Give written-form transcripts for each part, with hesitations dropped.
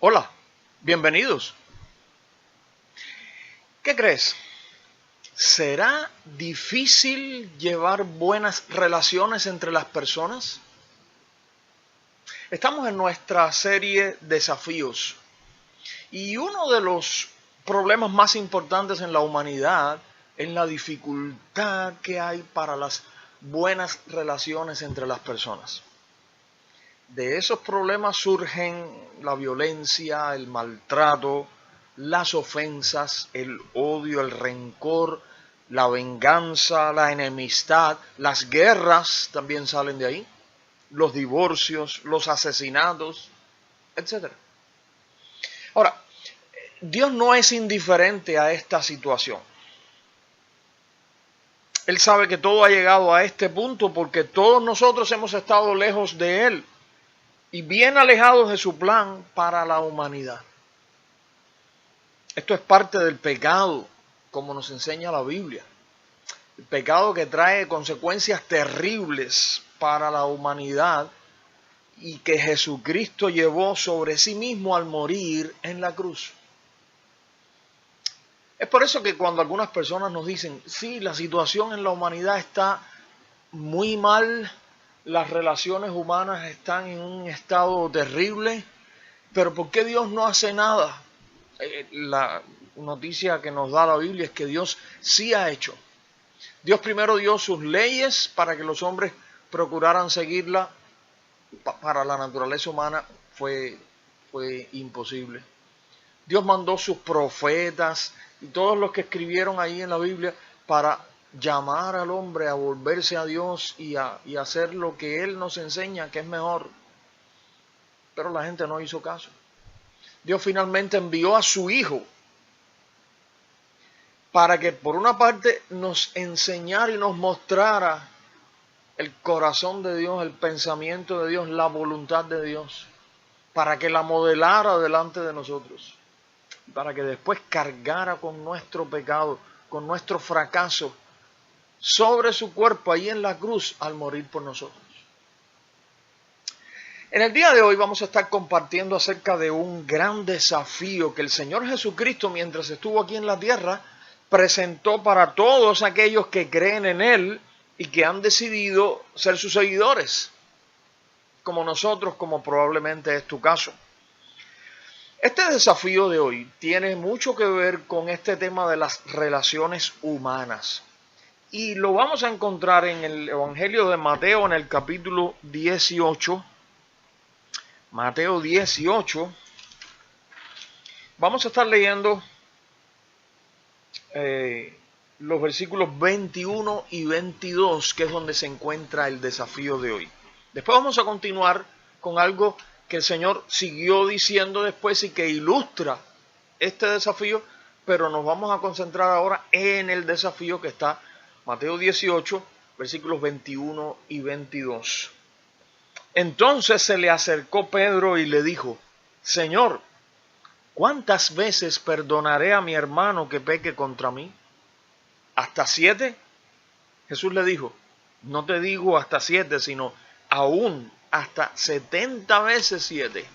Hola, bienvenidos. ¿Qué crees? ¿Será difícil llevar buenas relaciones entre las personas? Estamos en nuestra serie Desafíos y uno de los problemas más importantes en la humanidad es la dificultad que hay para las buenas relaciones entre las personas. De esos problemas surgen la violencia, el maltrato, las ofensas, el odio, el rencor, la venganza, la enemistad, las guerras también salen de ahí, los divorcios, los asesinatos, etc. Ahora, Dios no es indiferente a esta situación. Él sabe que todo ha llegado a este punto porque todos nosotros hemos estado lejos de Él y bien alejados de su plan para la humanidad. Esto es parte del pecado, como nos enseña la Biblia. El pecado que trae consecuencias terribles para la humanidad y que Jesucristo llevó sobre sí mismo al morir en la cruz. Es por eso que cuando algunas personas nos dicen, sí, la situación en la humanidad está muy mal, las relaciones humanas están en un estado terrible, pero ¿por qué Dios no hace nada? La noticia que nos da la Biblia es que Dios sí ha hecho. Dios primero dio sus leyes para que los hombres procuraran seguirla. Para la naturaleza humana fue imposible. Dios mandó sus profetas y todos los que escribieron ahí en la Biblia para llamar al hombre a volverse a Dios y hacer lo que Él nos enseña que es mejor. Pero la gente no hizo caso. Dios finalmente envió a su Hijo para que por una parte nos enseñara y nos mostrara el corazón de Dios, el pensamiento de Dios, la voluntad de Dios, para que la modelara delante de nosotros, para que después cargara con nuestro pecado, con nuestro fracaso, sobre su cuerpo ahí en la cruz al morir por nosotros. En el día de hoy vamos a estar compartiendo acerca de un gran desafío que el Señor Jesucristo, mientras estuvo aquí en la tierra, presentó para todos aquellos que creen en Él y que han decidido ser sus seguidores, como nosotros, como probablemente es tu caso. Este desafío de hoy tiene mucho que ver con este tema de las relaciones humanas. Y lo vamos a encontrar en el Evangelio de Mateo, en el capítulo 18. Mateo 18. Vamos a estar leyendo los versículos 21 y 22, que es donde se encuentra el desafío de hoy. Después vamos a continuar con algo que el Señor siguió diciendo después y que ilustra este desafío, pero nos vamos a concentrar ahora en el desafío que está Mateo 18, versículos 21 y 22. Entonces se le acercó Pedro y le dijo, Señor, ¿cuántas veces perdonaré a mi hermano que peque contra mí? ¿Hasta 7? Jesús le dijo, no te digo hasta 7, sino aún hasta 70 veces 7.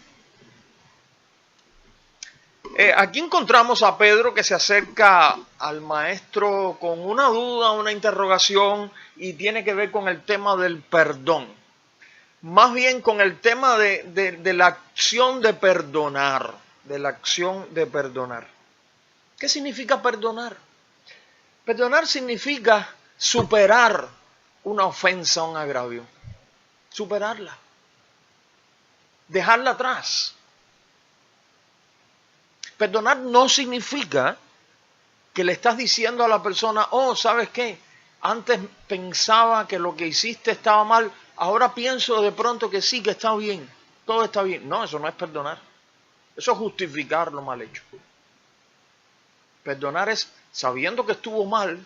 Aquí encontramos a Pedro que se acerca al maestro con una duda, una interrogación, y tiene que ver con el tema del perdón. Más bien con el tema de la acción de perdonar, de la acción de perdonar. ¿Qué significa perdonar? Perdonar significa superar una ofensa, un agravio. Superarla. Dejarla atrás. Perdonar no significa que le estás diciendo a la persona, oh, ¿sabes qué? Antes pensaba que lo que hiciste estaba mal, ahora pienso de pronto que sí, que está bien, todo está bien. No, eso no es perdonar. Eso es justificar lo mal hecho. Perdonar es sabiendo que estuvo mal,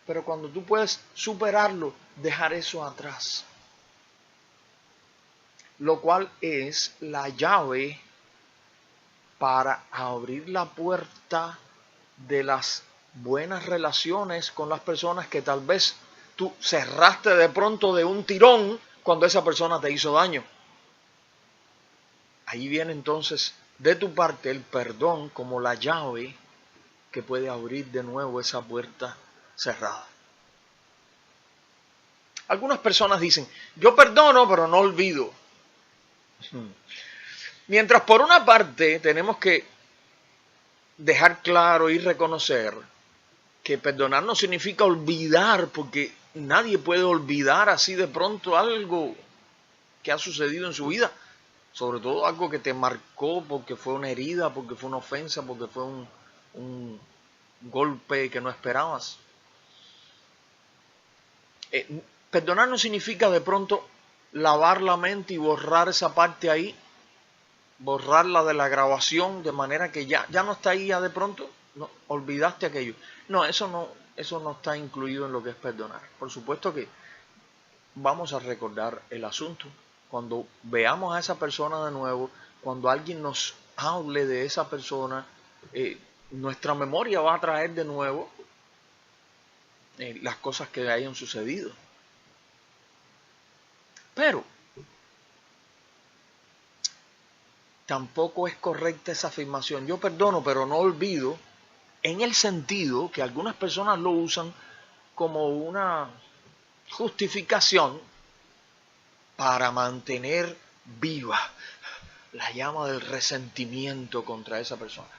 pero cuando tú puedes superarlo, dejar eso atrás. Lo cual es la llave para abrir la puerta de las buenas relaciones con las personas que tal vez tú cerraste de pronto de un tirón cuando esa persona te hizo daño. Ahí viene entonces de tu parte el perdón como la llave que puede abrir de nuevo esa puerta cerrada. Algunas personas dicen, yo perdono pero no olvido. Mientras por una parte tenemos que dejar claro y reconocer que perdonar no significa olvidar, porque nadie puede olvidar así de pronto algo que ha sucedido en su vida, sobre todo algo que te marcó porque fue una herida, porque fue una ofensa, porque fue un golpe que no esperabas. Perdonar no significa de pronto lavar la mente y borrar esa parte ahí, borrarla de la grabación de manera que ya no está ahí ya de pronto, no, olvidaste aquello. No, eso no está incluido en lo que es perdonar. Por supuesto que vamos a recordar el asunto. Cuando veamos a esa persona de nuevo, cuando alguien nos hable de esa persona, nuestra memoria va a traer de nuevo las cosas que hayan sucedido. Pero tampoco es correcta esa afirmación. Yo perdono, pero no olvido, en el sentido que algunas personas lo usan como una justificación para mantener viva la llama del resentimiento contra esa persona.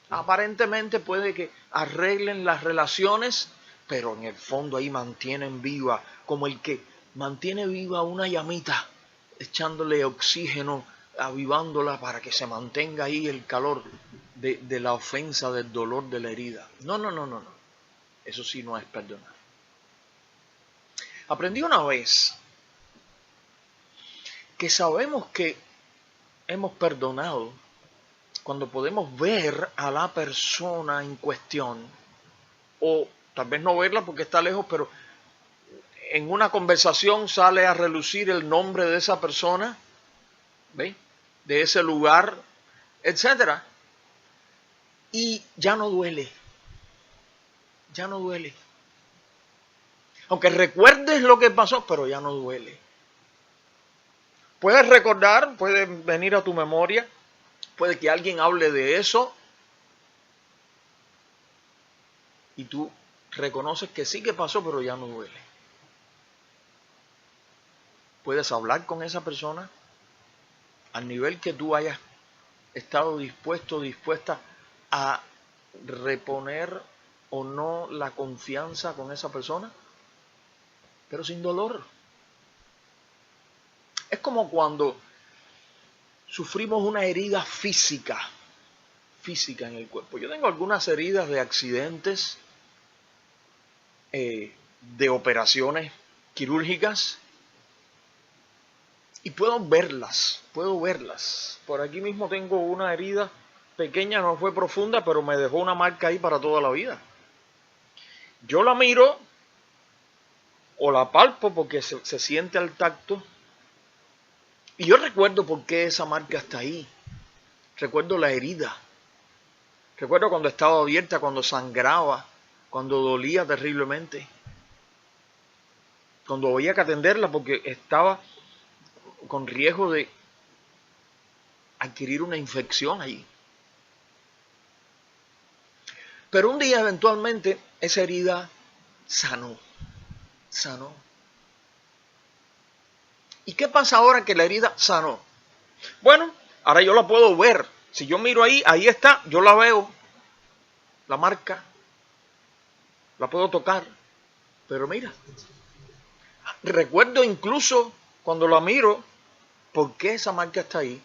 Aparentemente puede que arreglen las relaciones, pero en el fondo ahí mantienen viva, como el que mantiene viva una llamita, echándole oxígeno, avivándola para que se mantenga ahí el calor de la ofensa, del dolor, de la herida. No. Eso sí no es perdonar. Aprendí una vez que sabemos que hemos perdonado cuando podemos ver a la persona en cuestión, o tal vez no verla porque está lejos, pero en una conversación sale a relucir el nombre de esa persona, ¿ve? De ese lugar, etcétera, y ya no duele. Aunque recuerdes lo que pasó, pero ya no duele. Puedes recordar, puede venir a tu memoria, puede que alguien hable de eso y tú reconoces que sí que pasó, pero ya no duele. Puedes hablar con esa persona al nivel que tú hayas estado dispuesta a reponer o no la confianza con esa persona, pero sin dolor. Es como cuando sufrimos una herida física en el cuerpo. Yo tengo algunas heridas de accidentes, de operaciones quirúrgicas, y puedo verlas. Por aquí mismo tengo una herida pequeña, no fue profunda, pero me dejó una marca ahí para toda la vida. Yo la miro o la palpo porque se siente al tacto, y yo recuerdo por qué esa marca está ahí. Recuerdo la herida. Recuerdo cuando estaba abierta, cuando sangraba, cuando dolía terriblemente. Cuando había que atenderla porque estaba con riesgo de adquirir una infección allí. Pero un día eventualmente esa herida sanó. ¿Y qué pasa ahora que la herida sanó? Bueno, ahora yo la puedo ver. Si yo miro ahí está, yo la veo. La marca. La puedo tocar. Pero mira, recuerdo incluso cuando la miro, ¿por qué esa marca está ahí?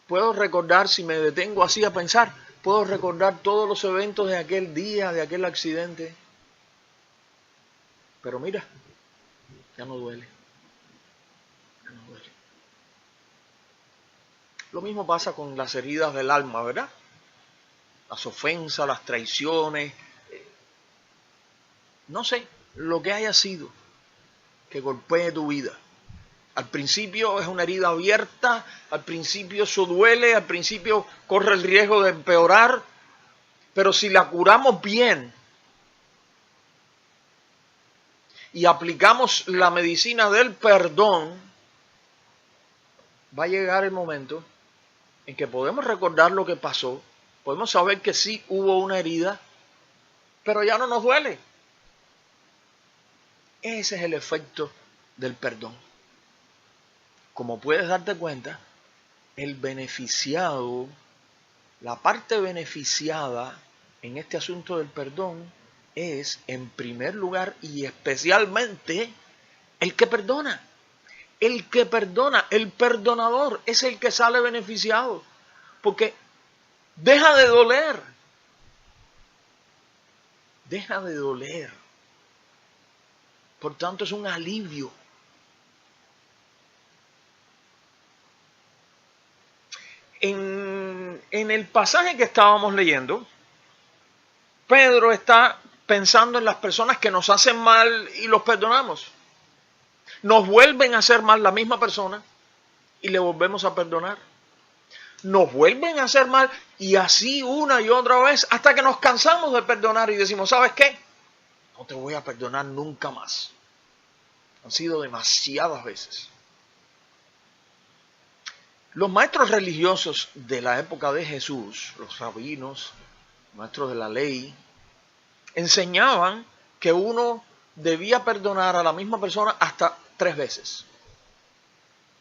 Puedo recordar, si me detengo así a pensar, puedo recordar todos los eventos de aquel día, de aquel accidente. Pero mira, ya no duele. Lo mismo pasa con las heridas del alma, ¿verdad? Las ofensas, las traiciones, no sé, lo que haya sido que golpee tu vida. Al principio es una herida abierta, al principio eso duele, al principio corre el riesgo de empeorar, pero si la curamos bien y aplicamos la medicina del perdón, va a llegar el momento en que podemos recordar lo que pasó, podemos saber que sí hubo una herida, pero ya no nos duele. Ese es el efecto del perdón. Como puedes darte cuenta, el beneficiado, la parte beneficiada en este asunto del perdón es, en primer lugar y especialmente, el que perdona. El que perdona, el perdonador, es el que sale beneficiado. Porque deja de doler. Deja de doler. Por tanto, es un alivio. En el pasaje que estábamos leyendo, Pedro está pensando en las personas que nos hacen mal y los perdonamos. Nos vuelven a hacer mal la misma persona y le volvemos a perdonar. Nos vuelven a hacer mal y así una y otra vez hasta que nos cansamos de perdonar y decimos, ¿sabes qué? No te voy a perdonar nunca más. Han sido demasiadas veces. Los maestros religiosos de la época de Jesús, los rabinos, maestros de la ley, enseñaban que uno debía perdonar a la misma persona hasta 3 veces.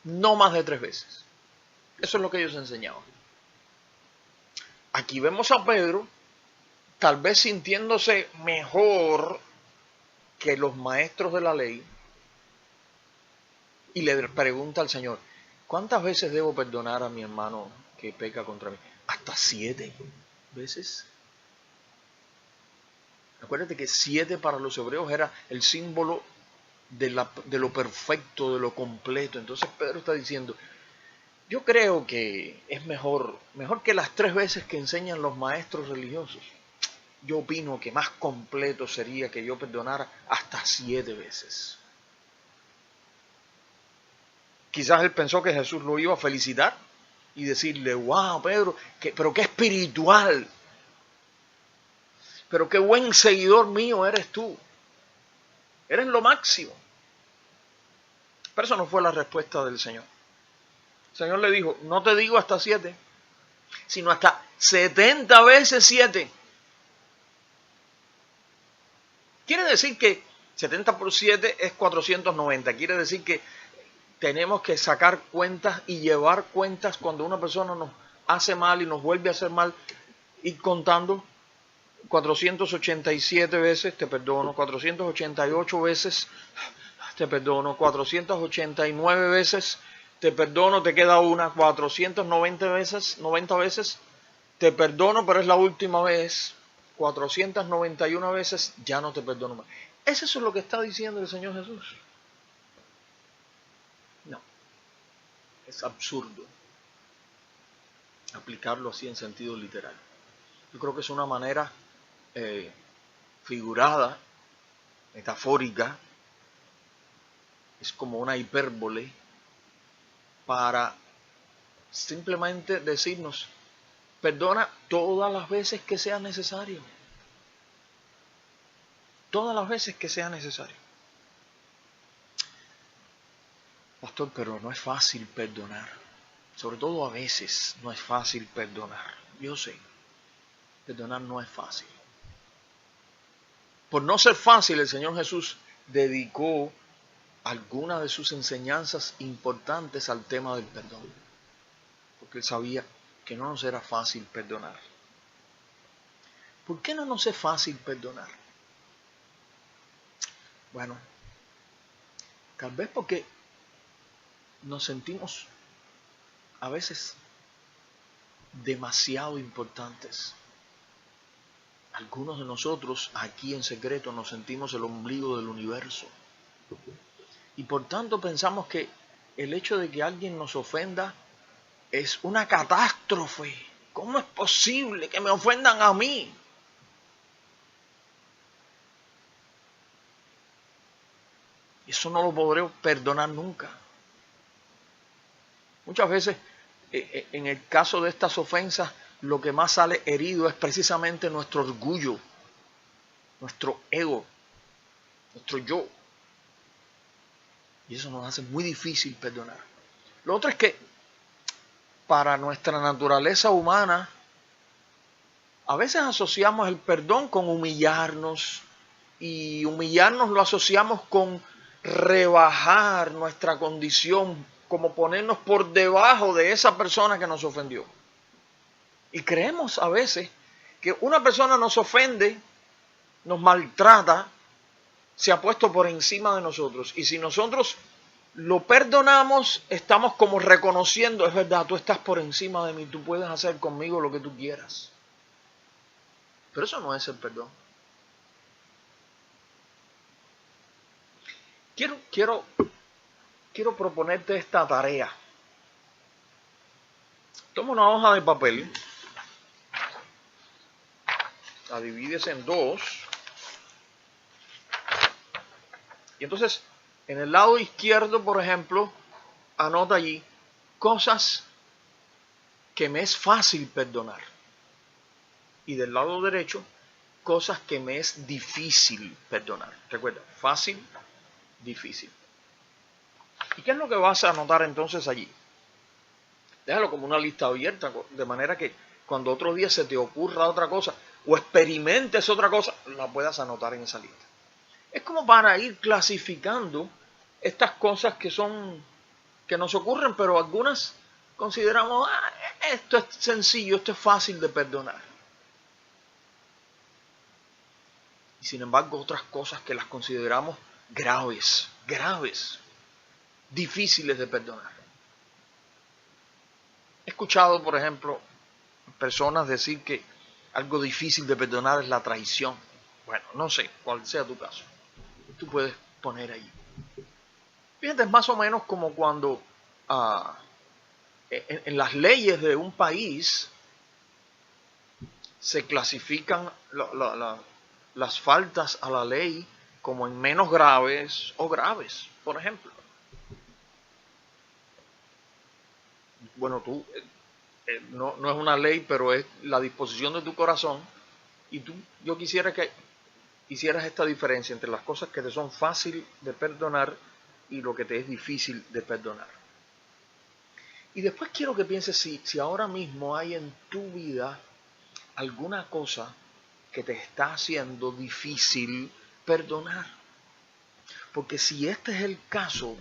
No más de 3 veces. Eso es lo que ellos enseñaban. Aquí vemos a Pedro, tal vez sintiéndose mejor que los maestros de la ley, y le pregunta al Señor, ¿cuántas veces debo perdonar a mi hermano que peca contra mí? ¿Hasta 7 veces? Acuérdate que 7 para los hebreos era el símbolo de lo perfecto, de lo completo. Entonces Pedro está diciendo, yo creo que es mejor que las 3 veces que enseñan los maestros religiosos. Yo opino que más completo sería que yo perdonara hasta 7 veces. Quizás él pensó que Jesús lo iba a felicitar y decirle, wow, Pedro, pero qué espiritual, pero qué buen seguidor mío eres tú. Eres lo máximo. Pero eso no fue la respuesta del Señor. El Señor le dijo, no te digo hasta 7, sino hasta 70 veces 7. Quiere decir que 70 por 7 es 490. Quiere decir que tenemos que sacar cuentas y llevar cuentas cuando una persona nos hace mal y nos vuelve a hacer mal, ir contando 487 veces te perdono, 488 veces te perdono, 489 veces te perdono, te queda una, 490 veces te perdono, pero es la última vez, 491 veces ya no te perdono más. ¿Es eso lo que está diciendo el Señor Jesús? No, es absurdo aplicarlo así en sentido literal. Yo creo que es una manera figurada, metafórica, es como una hipérbole para simplemente decirnos, perdona todas las veces que sea necesario. Todas las veces que sea necesario. Pastor, pero no es fácil perdonar. Sobre todo a veces no es fácil perdonar. Yo sé, perdonar no es fácil. Por no ser fácil, el Señor Jesús dedicó algunas de sus enseñanzas importantes al tema del perdón. Porque Él sabía que no nos era fácil perdonar. ¿Por qué no nos es fácil perdonar? Bueno, tal vez porque nos sentimos a veces demasiado importantes. Algunos de nosotros aquí en secreto nos sentimos el ombligo del universo. Y por tanto pensamos que el hecho de que alguien nos ofenda es una catástrofe. ¿Cómo es posible que me ofendan a mí? Eso no lo podré perdonar nunca. Muchas veces, en el caso de estas ofensas, lo que más sale herido es precisamente nuestro orgullo, nuestro ego, nuestro yo. Y eso nos hace muy difícil perdonar. Lo otro es que para nuestra naturaleza humana, a veces asociamos el perdón con humillarnos, y humillarnos lo asociamos con rebajar nuestra condición, como ponernos por debajo de esa persona que nos ofendió. Y creemos a veces que una persona nos ofende, nos maltrata, se ha puesto por encima de nosotros. Y si nosotros lo perdonamos, estamos como reconociendo, es verdad, tú estás por encima de mí, tú puedes hacer conmigo lo que tú quieras. Pero eso no es el perdón. Quiero proponerte esta tarea. Toma una hoja de papel, la divides en dos, y entonces en el lado izquierdo, por ejemplo, anota allí cosas que me es fácil perdonar. Y del lado derecho, cosas que me es difícil perdonar. Recuerda, fácil, difícil. ¿Y qué es lo que vas a anotar entonces allí? Déjalo como una lista abierta, de manera que cuando otro día se te ocurra otra cosa o experimentes otra cosa, la puedas anotar en esa lista. Es como para ir clasificando estas cosas que nos ocurren, pero algunas consideramos, esto es sencillo, esto es fácil de perdonar. Y sin embargo, otras cosas que las consideramos graves, difíciles de perdonar. He escuchado, por ejemplo, personas decir que algo difícil de perdonar es la traición. Bueno, no sé cuál sea tu caso. Tú puedes poner ahí. Fíjate, es más o menos como cuando en las leyes de un país se clasifican las faltas a la ley como en menos graves o graves, por ejemplo. Bueno, tú, no es una ley, pero es la disposición de tu corazón, y yo quisiera que hicieras esta diferencia entre las cosas que te son fácil de perdonar y lo que te es difícil de perdonar. Y después quiero que pienses si ahora mismo hay en tu vida alguna cosa que te está haciendo difícil perdonar. Porque si este es el caso,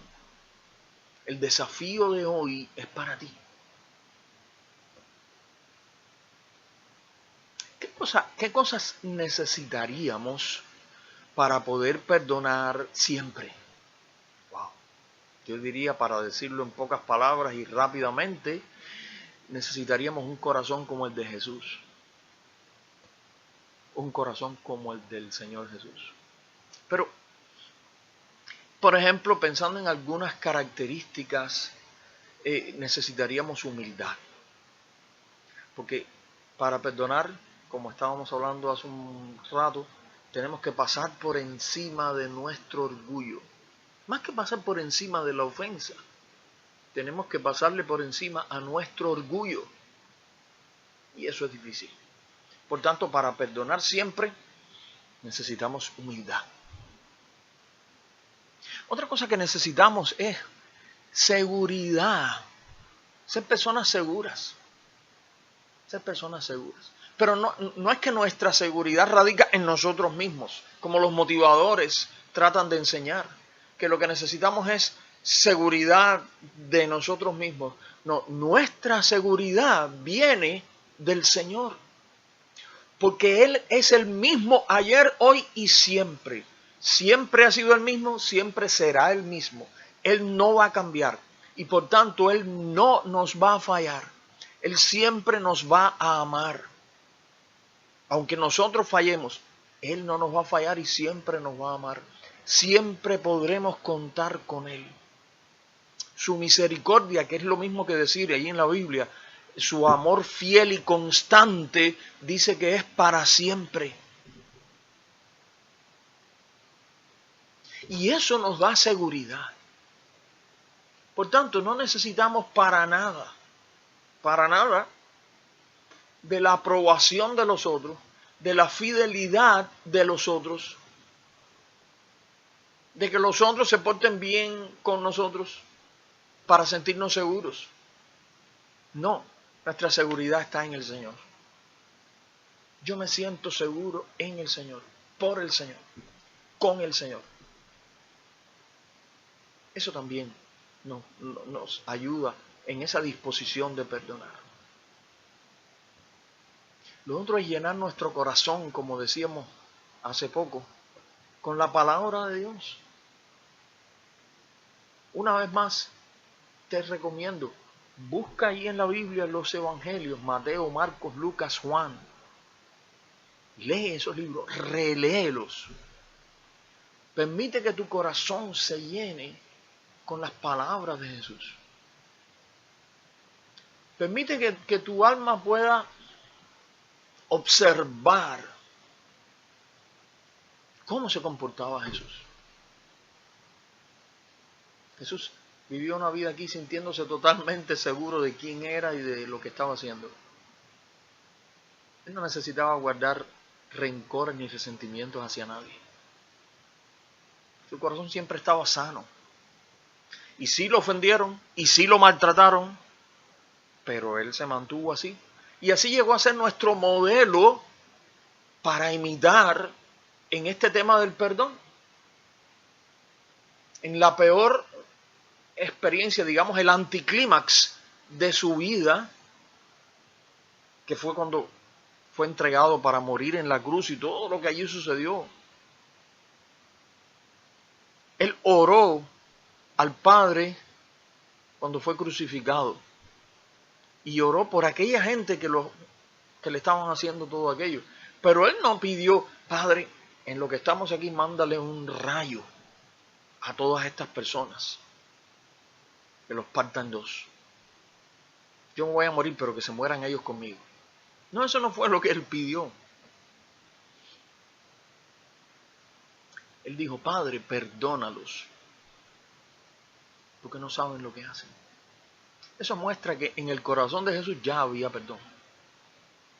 el desafío de hoy es para ti. ¿Qué cosas necesitaríamos para poder perdonar siempre? Wow. Yo diría, para decirlo en pocas palabras y rápidamente, necesitaríamos un corazón como el de Jesús. Un corazón como el del Señor Jesús. Pero, por ejemplo, pensando en algunas características, necesitaríamos humildad. Porque para perdonar, como estábamos hablando hace un rato, tenemos que pasar por encima de nuestro orgullo. Más que pasar por encima de la ofensa, tenemos que pasarle por encima a nuestro orgullo. Y eso es difícil. Por tanto, para perdonar siempre, necesitamos humildad. Otra cosa que necesitamos es seguridad. Ser personas seguras. Ser personas seguras. Pero no es que nuestra seguridad radica en nosotros mismos, como los motivadores tratan de enseñar, que lo que necesitamos es seguridad de nosotros mismos. No, nuestra seguridad viene del Señor, porque Él es el mismo ayer, hoy y siempre. Siempre ha sido el mismo, siempre será el mismo. Él no va a cambiar y por tanto Él no nos va a fallar. Él siempre nos va a amar. Aunque nosotros fallemos, Él no nos va a fallar y siempre nos va a amar. Siempre podremos contar con Él. Su misericordia, que es lo mismo que decir allí en la Biblia, su amor fiel y constante, dice que es para siempre. Y eso nos da seguridad. Por tanto, no necesitamos para nada de la aprobación de los otros, de la fidelidad de los otros, de que los otros se porten bien con nosotros para sentirnos seguros. No, nuestra seguridad está en el Señor. Yo me siento seguro en el Señor, por el Señor, con el Señor. Eso también nos ayuda en esa disposición de perdonar. Lo otro es llenar nuestro corazón, como decíamos hace poco, con la palabra de Dios. Una vez más, te recomiendo, busca ahí en la Biblia los evangelios, Mateo, Marcos, Lucas, Juan. Lee esos libros, reléelos. Permite que tu corazón se llene con las palabras de Jesús. Permite que tu alma pueda observar cómo se comportaba Jesús. Jesús vivió una vida aquí sintiéndose totalmente seguro de quién era y de lo que estaba haciendo. Él no necesitaba guardar rencores ni resentimientos hacia nadie. Su corazón siempre estaba sano. Y sí lo ofendieron, y sí lo maltrataron, pero él se mantuvo así. Y así llegó a ser nuestro modelo para imitar en este tema del perdón. En la peor experiencia, digamos, el anticlímax de su vida, que fue cuando fue entregado para morir en la cruz y todo lo que allí sucedió. Él oró al Padre cuando fue crucificado y oró por aquella gente que le estaban haciendo todo aquello. Pero él no pidió, Padre, en lo que estamos aquí, mándale un rayo a todas estas personas, que los parta en dos. Yo me voy a morir, pero que se mueran ellos conmigo. No, eso no fue lo que él pidió. Él dijo, Padre, perdónalos, porque no saben lo que hacen. Eso muestra que en el corazón de Jesús ya había perdón.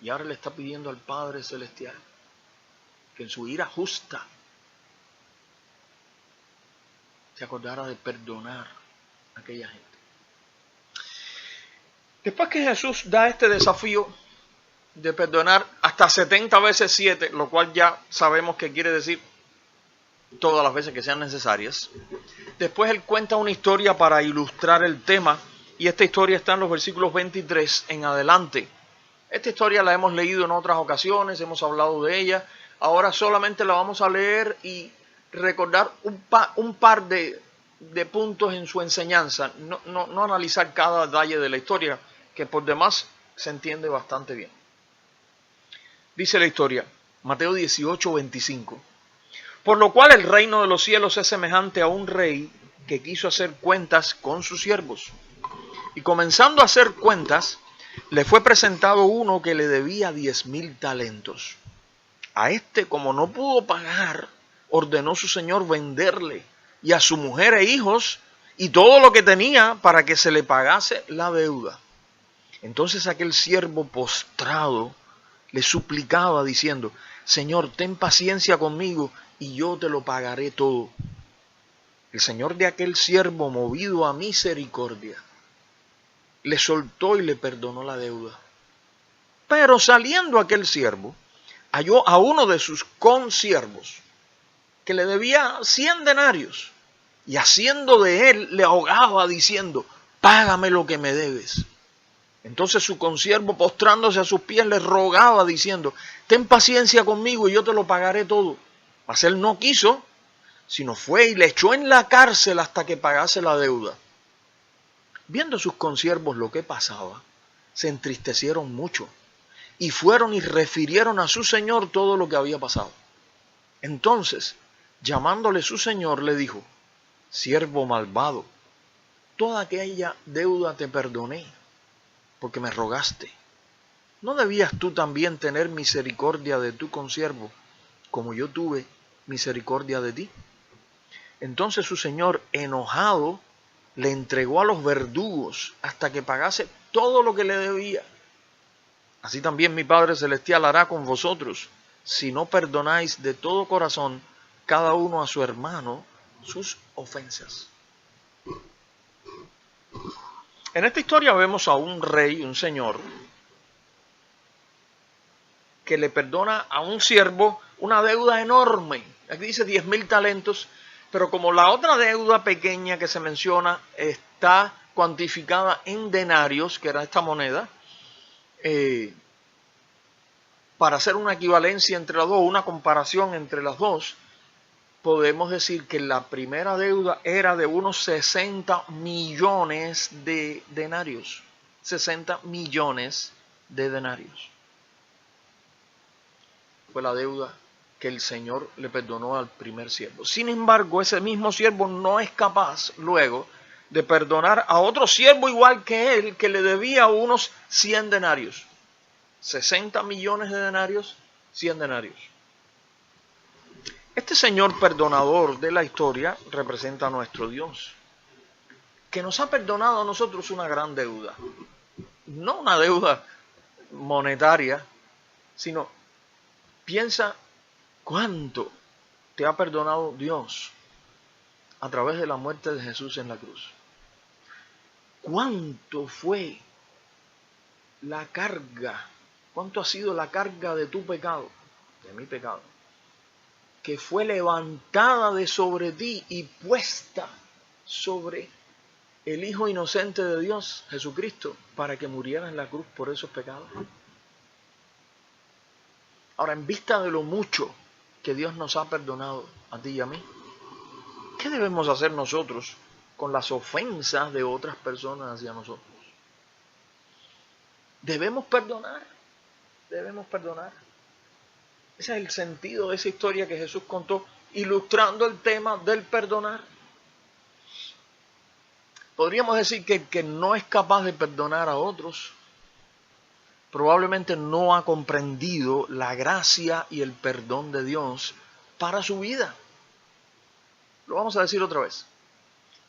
Y ahora le está pidiendo al Padre Celestial que en su ira justa se acordara de perdonar a aquella gente. Después que Jesús da este desafío de perdonar hasta 70 veces 7, lo cual ya sabemos que quiere decir todas las veces que sean necesarias, después él cuenta una historia para ilustrar el tema, y esta historia está en los versículos 23 en adelante. Esta historia la hemos leído en otras ocasiones, hemos hablado de ella, ahora solamente la vamos a leer y recordar un par de puntos en su enseñanza, no analizar cada detalle de la historia, que por demás se entiende bastante bien. Dice la historia, Mateo 18, 25. Por lo cual el reino de los cielos es semejante a un rey que quiso hacer cuentas con sus siervos. Y comenzando a hacer cuentas, le fue presentado uno que le debía 10,000 talentos. A este, como no pudo pagar, ordenó su señor venderle y a su mujer e hijos y todo lo que tenía para que se le pagase la deuda. Entonces aquel siervo postrado le suplicaba diciendo, Señor, ten paciencia conmigo y yo te lo pagaré todo. El señor de aquel siervo, movido a misericordia, le soltó y le perdonó la deuda. Pero saliendo aquel siervo, halló a uno de sus consiervos que le debía 100 denarios y haciendo de él le ahogaba diciendo, págame lo que me debes. Entonces su consiervo, postrándose a sus pies, le rogaba diciendo, ten paciencia conmigo y yo te lo pagaré todo. Mas él no quiso, sino fue y le echó en la cárcel hasta que pagase la deuda. Viendo sus consiervos lo que pasaba, se entristecieron mucho y fueron y refirieron a su señor todo lo que había pasado. Entonces, llamándole su señor, le dijo, siervo malvado, toda aquella deuda te perdoné, porque me rogaste. ¿No debías tú también tener misericordia de tu consiervo, como yo tuve misericordia de ti? Entonces su señor, enojado, le entregó a los verdugos hasta que pagase todo lo que le debía. Así también mi Padre Celestial hará con vosotros, si no perdonáis de todo corazón cada uno a su hermano sus ofensas. En esta historia vemos a un rey, un señor, que le perdona a un siervo una deuda enorme. Aquí dice 10.000 talentos, pero como la otra deuda pequeña que se menciona está cuantificada en denarios, que era esta moneda, para hacer una equivalencia entre las dos, una comparación entre las dos, podemos decir que la primera deuda era de unos 60 millones de denarios. 60 millones de denarios. Fue la deuda que el Señor le perdonó al primer siervo. Sin embargo, ese mismo siervo no es capaz luego de perdonar a otro siervo igual que él, que le debía unos 100 denarios. 60 millones de denarios, 100 denarios. Este Señor perdonador de la historia representa a nuestro Dios, que nos ha perdonado a nosotros una gran deuda. No una deuda monetaria, sino piensa cuánto te ha perdonado Dios a través de la muerte de Jesús en la cruz. ¿Cuánto fue la carga? ¿Cuánto ha sido la carga de tu pecado, de mi pecado, que fue levantada de sobre ti y puesta sobre el Hijo inocente de Dios, Jesucristo, para que muriera en la cruz por esos pecados? Ahora, en vista de lo mucho que Dios nos ha perdonado a ti y a mí, ¿qué debemos hacer nosotros con las ofensas de otras personas hacia nosotros? Debemos perdonar, debemos perdonar. Ese es el sentido de esa historia que Jesús contó, ilustrando el tema del perdonar. Podríamos decir que el que no es capaz de perdonar a otros, probablemente no ha comprendido la gracia y el perdón de Dios para su vida. Lo vamos a decir otra vez.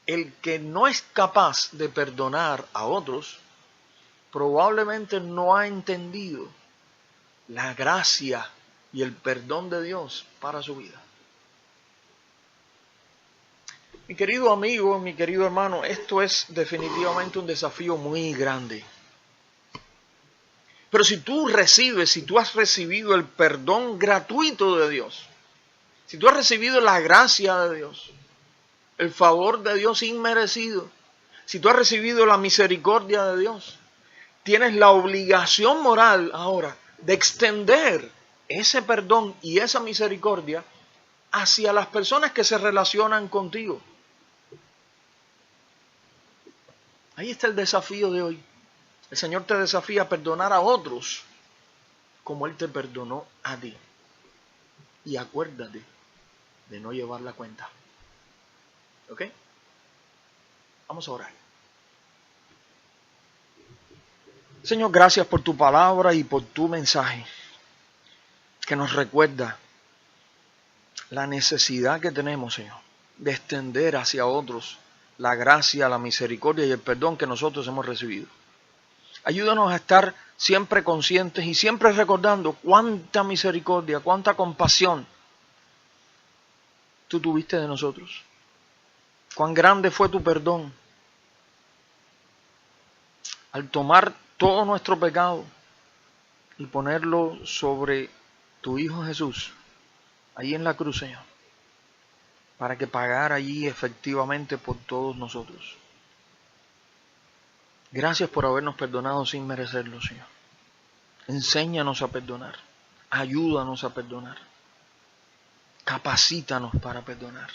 El que no es capaz de perdonar a otros, probablemente no ha entendido la gracia y el perdón de Dios para su vida. Mi querido amigo, mi querido hermano, esto es definitivamente un desafío muy grande. Pero si tú has recibido el perdón gratuito de Dios, si tú has recibido la gracia de Dios, el favor de Dios inmerecido, si tú has recibido la misericordia de Dios, tienes la obligación moral ahora de extender ese perdón y esa misericordia hacia las personas que se relacionan contigo. Ahí está el desafío de hoy. El Señor te desafía a perdonar a otros como Él te perdonó a ti. Y acuérdate de no llevar la cuenta. ¿Ok? Vamos a orar. Señor, gracias por tu palabra y por tu mensaje, que nos recuerda la necesidad que tenemos, Señor, de extender hacia otros la gracia, la misericordia y el perdón que nosotros hemos recibido. Ayúdanos a estar siempre conscientes y siempre recordando cuánta misericordia, cuánta compasión tú tuviste de nosotros. Cuán grande fue tu perdón al tomar todo nuestro pecado y ponerlo sobre tu Hijo Jesús, ahí en la cruz, Señor, para que pagara allí efectivamente por todos nosotros. Gracias por habernos perdonado sin merecerlo, Señor. Enséñanos a perdonar. Ayúdanos a perdonar. Capacítanos para perdonar.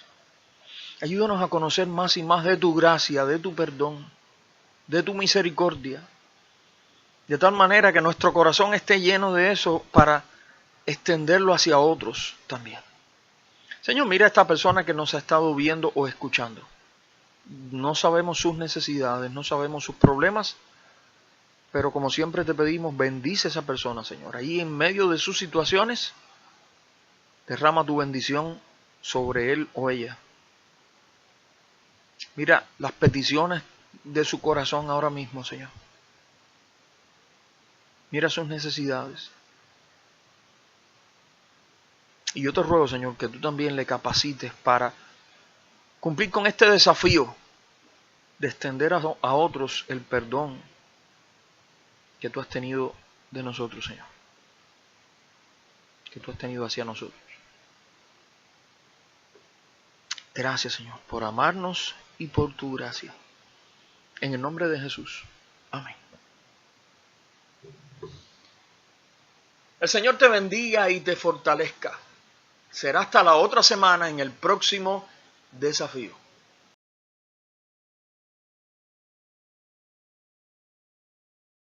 Ayúdanos a conocer más y más de tu gracia, de tu perdón, de tu misericordia. De tal manera que nuestro corazón esté lleno de eso para extenderlo hacia otros también. Señor, mira a esta persona que nos ha estado viendo o escuchando. No sabemos sus necesidades, no sabemos sus problemas, pero como siempre te pedimos, bendice a esa persona, Señor. Ahí en medio de sus situaciones, derrama tu bendición sobre él o ella. Mira las peticiones de su corazón ahora mismo, Señor. Mira sus necesidades. Y yo te ruego, Señor, que tú también le capacites para cumplir con este desafío de extender a otros el perdón que tú has tenido de nosotros, Señor, que tú has tenido hacia nosotros. Gracias, Señor, por amarnos y por tu gracia. En el nombre de Jesús. Amén. El Señor te bendiga y te fortalezca. Será hasta la otra semana en el próximo desafío.